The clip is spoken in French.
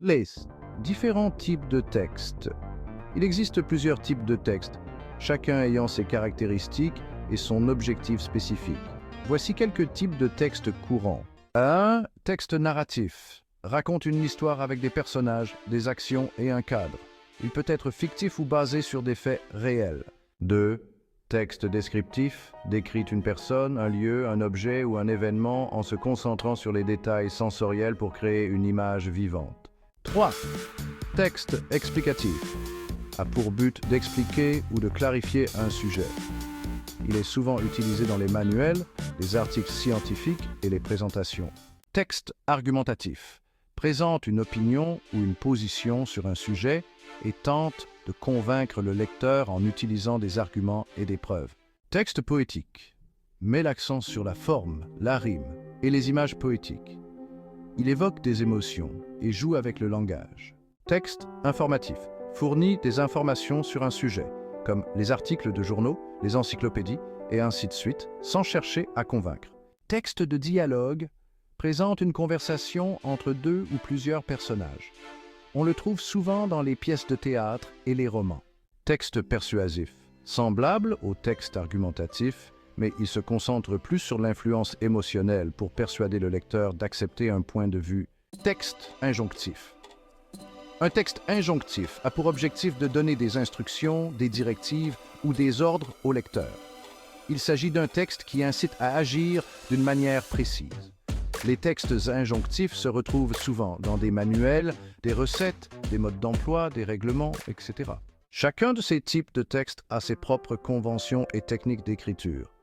Les différents types de textes. Il existe plusieurs types de textes, chacun ayant ses caractéristiques et son objectif spécifique. Voici quelques types de textes courants. 1. Texte narratif. Raconte une histoire avec des personnages, des actions et un cadre. Il peut être fictif ou basé sur des faits réels. 2. Texte descriptif. Décrit une personne, un lieu, un objet ou un événement en se concentrant sur les détails sensoriels pour créer une image vivante. 3. Texte explicatif. A pour but d'expliquer ou de clarifier un sujet. Il est souvent utilisé dans les manuels, les articles scientifiques et les présentations. Texte argumentatif. Présente une opinion ou une position sur un sujet et tente de convaincre le lecteur en utilisant des arguments et des preuves. Texte poétique. Met l'accent sur la forme, la rime et les images poétiques. Il évoque des émotions et joue avec le langage. Texte informatif. Fournit des informations sur un sujet, comme les articles de journaux, les encyclopédies et ainsi de suite, sans chercher à convaincre. Texte de dialogue. Présente une conversation entre deux ou plusieurs personnages. On le trouve souvent dans les pièces de théâtre et les romans. Texte persuasif. Semblable au texte argumentatif, mais il se concentre plus sur l'influence émotionnelle pour persuader le lecteur d'accepter un point de vue. Texte injonctif. Un texte injonctif a pour objectif de donner des instructions, des directives ou des ordres au lecteur. Il s'agit d'un texte qui incite à agir d'une manière précise. Les textes injonctifs se retrouvent souvent dans des manuels, des recettes, des modes d'emploi, des règlements, etc. Chacun de ces types de textes a ses propres conventions et techniques d'écriture.